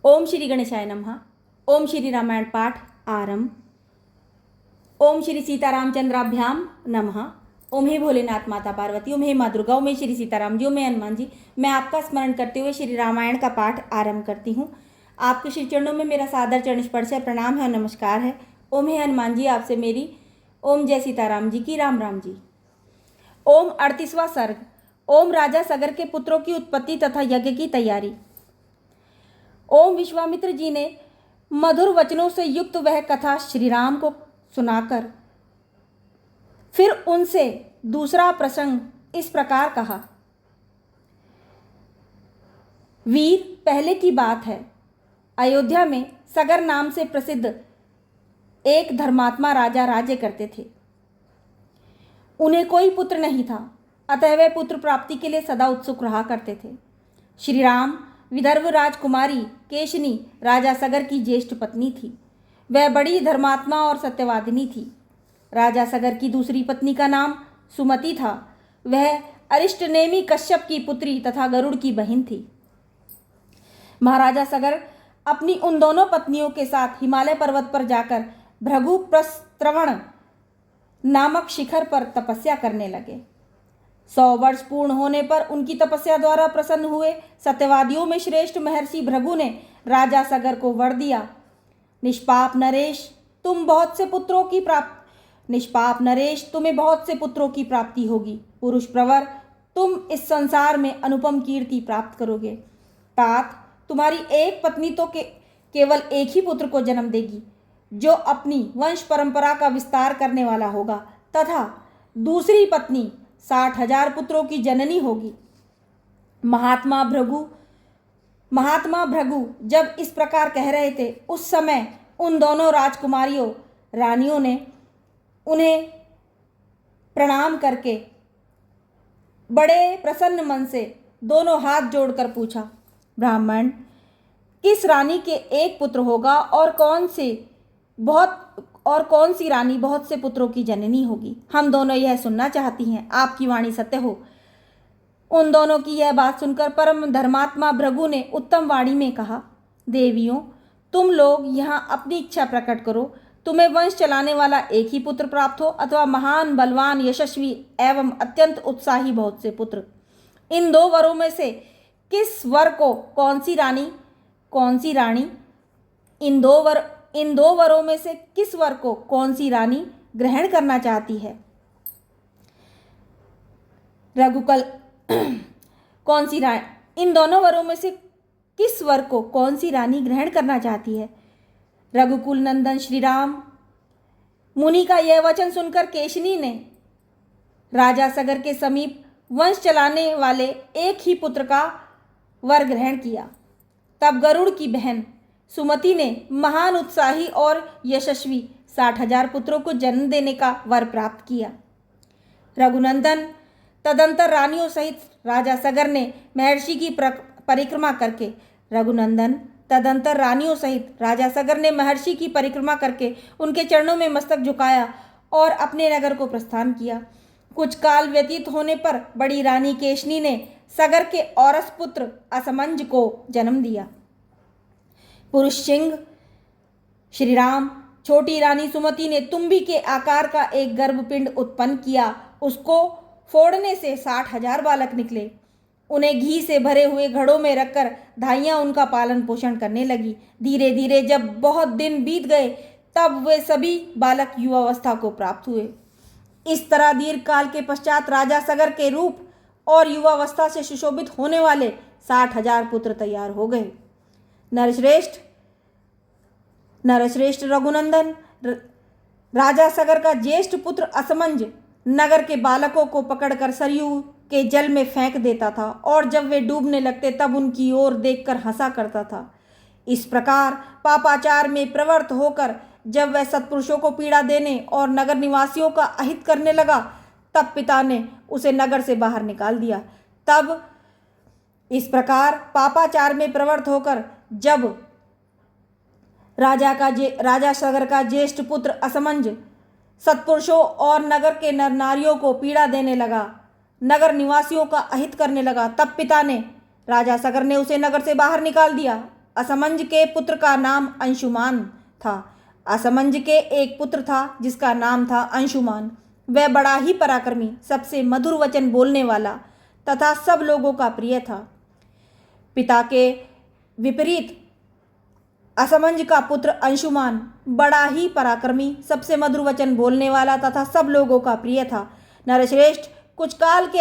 ओम श्री गणेशाय नमः। ओम श्री रामायण पाठ आरंभ। ओम श्री सीतारामचंद्राभ्याम नमः। ओम हे भोलेनाथ माता पार्वती, ओम हे माँ दुर्गा, ओम हे श्री सीताराम जी, ओम हे हनुमान जी। मैं आपका स्मरण करते हुए श्री रामायण का पाठ आरंभ करती हूँ। आपके श्री चरणों में मेरा सादर चरण स्पर्श है, प्रणाम है और नमस्कार है। ओम हे हनुमान जी, आपसे मेरी ओम जय सीताराम जी की राम राम जी। ओम 38वां सर्ग। ओम राजा सगर के पुत्रों की उत्पत्ति तथा यज्ञ की तैयारी। ओम विश्वामित्र जी ने मधुर वचनों से युक्त वह कथा श्री राम को सुनाकर फिर उनसे दूसरा प्रसंग इस प्रकार कहा। वीर, पहले की बात है, अयोध्या में सगर नाम से प्रसिद्ध एक धर्मात्मा राजा राज्य करते थे। उन्हें कोई पुत्र नहीं था, अतः वे पुत्र प्राप्ति के लिए सदा उत्सुक रहा करते थे। श्री राम विदर्भ राजकुमारी केशनी राजा सगर की ज्येष्ठ पत्नी थी। वह बड़ी धर्मात्मा और सत्यवादिनी थी। राजा सगर की दूसरी पत्नी का नाम सुमति था। वह अरिष्टनेमी कश्यप की पुत्री तथा गरुड़ की बहन थी। महाराजा सगर अपनी उन दोनों पत्नियों के साथ हिमालय पर्वत पर जाकर भृगु प्रस्त्रवण नामक शिखर पर तपस्या करने लगे। 100 वर्ष पूर्ण होने पर उनकी तपस्या द्वारा प्रसन्न हुए सत्यवादियों में श्रेष्ठ महर्षि भृगु ने राजा सगर को वर दिया। निष्पाप नरेश, तुम्हें बहुत से पुत्रों की प्राप्ति होगी। पुरुष प्रवर, तुम इस संसार में अनुपम कीर्ति प्राप्त करोगे। तात, तुम्हारी एक पत्नी तो केवल एक ही पुत्र को जन्म देगी, जो अपनी वंश परंपरा का विस्तार करने वाला होगा, तथा दूसरी पत्नी 60,000 पुत्रों की जननी होगी। महात्मा भृगु जब इस प्रकार कह रहे थे, उस समय उन दोनों राजकुमारियों रानियों ने उन्हें प्रणाम करके बड़े प्रसन्न मन से दोनों हाथ जोड़कर पूछा, ब्राह्मण, किस रानी के एक पुत्र होगा और कौन सी रानी बहुत से पुत्रों की जननी होगी? हम दोनों यह सुनना चाहती हैं, आपकी वाणी सत्य हो। उन दोनों की यह बात सुनकर परम धर्मात्मा भृगु ने उत्तम वाणी में कहा, देवियों, तुम लोग यहाँ अपनी इच्छा प्रकट करो। तुम्हें वंश चलाने वाला एक ही पुत्र प्राप्त हो अथवा महान, बलवान, यशस्वी एवं अत्यंत उत्साही बहुत से पुत्र। इन दो वरों में से किस वर को कौन सी रानी इन दो वरों में से किस वर को कौन सी रानी ग्रहण करना चाहती है? इन दोनों वरों में से किस वर को कौन सी रानी ग्रहण करना चाहती है? रघुकुल नंदन श्री राम मुनि का यह वचन सुनकर केशनी ने राजा सगर के समीप वंश चलाने वाले एक ही पुत्र का वर ग्रहण किया। तब गरुड़ की बहन सुमति ने महान, उत्साही और यशस्वी 60,000 पुत्रों को जन्म देने का वर प्राप्त किया। रघुनंदन तदंतर रानियों सहित राजा सगर ने महर्षि की परिक्रमा करके उनके चरणों में मस्तक झुकाया और अपने नगर को प्रस्थान किया। कुछ काल व्यतीत होने पर बड़ी रानी केशनी ने सगर के औरस पुत्र असमंज को जन्म दिया। पुरुष सिंह श्री राम छोटी रानी सुमति ने तुम्बी के आकार का एक गर्भपिंड उत्पन्न किया। उसको फोड़ने से 60,000 बालक निकले। उन्हें घी से भरे हुए घड़ों में रखकर धाइयाँ उनका पालन पोषण करने लगी। धीरे धीरे जब बहुत दिन बीत गए, तब वे सभी बालक युवावस्था को प्राप्त हुए। इस तरह दीर्घ काल के पश्चात राजा सगर के रूप और युवावस्था से सुशोभित होने वाले 60,000 पुत्र तैयार हो गए। नरश्रेष्ठ रघुनंदन राजा सगर का ज्येष्ठ पुत्र असमंज नगर के बालकों को पकड़कर सरयू के जल में फेंक देता था और जब वे डूबने लगते तब उनकी ओर देखकर हंसा करता था। इस प्रकार पापाचार में प्रवृत्त होकर जब वह सत्पुरुषों को पीड़ा देने और नगर निवासियों का अहित करने लगा, तब पिता ने उसे नगर से बाहर निकाल दिया। तब इस प्रकार पापाचार में प्रवृत्त होकर जब राजा सगर का ज्येष्ठ पुत्र असमंज सत्पुरुषों और नगर के नर नारियों को पीड़ा देने लगा, नगर निवासियों का अहित करने लगा, तब पिता ने राजा सगर ने उसे नगर से बाहर निकाल दिया। असमंज के पुत्र का नाम अंशुमान था। असमंज के एक पुत्र था जिसका नाम था अंशुमान। वह बड़ा ही पराक्रमी, सबसे मधुर वचन बोलने वाला तथा सब लोगों का प्रिय था। पिता के विपरीत असमंज का पुत्र अंशुमान बड़ा ही पराक्रमी, सबसे मधुर वचन बोलने वाला तथा सब लोगों का प्रिय था। नरश्रेष्ठ कुछ काल के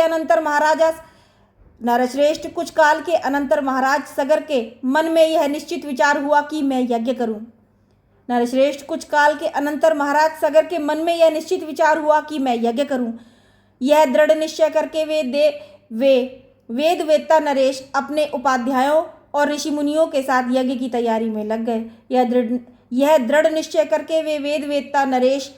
अनंतर महाराज सगर के मन में यह निश्चित विचार हुआ कि मैं यज्ञ करूं। नरश्रेष्ठ कुछ काल के अनंतर महाराज सगर के मन में यह निश्चित विचार हुआ कि मैं यज्ञ करूं। यह दृढ़ निश्चय करके वे वेद वेत्ता नरेश अपने उपाध्यायों और ऋषि मुनियों के साथ यज्ञ की तैयारी में लग गए। यह दृढ़ निश्चय करके वे वेद वेत्ता नरेश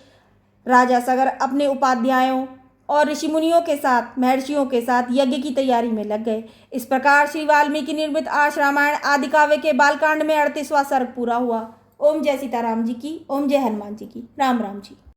राजा सगर अपने उपाध्यायों और ऋषि मुनियों के साथ, महर्षियों के साथ यज्ञ की तैयारी में लग गए। इस प्रकार श्री वाल्मीकि निर्मित आर्ष रामायण आदि काव्य के बालकांड में 38वां सर्ग पूरा हुआ। ओम जय सीताराम जी की, ओम जय हनुमान जी की। राम राम जी।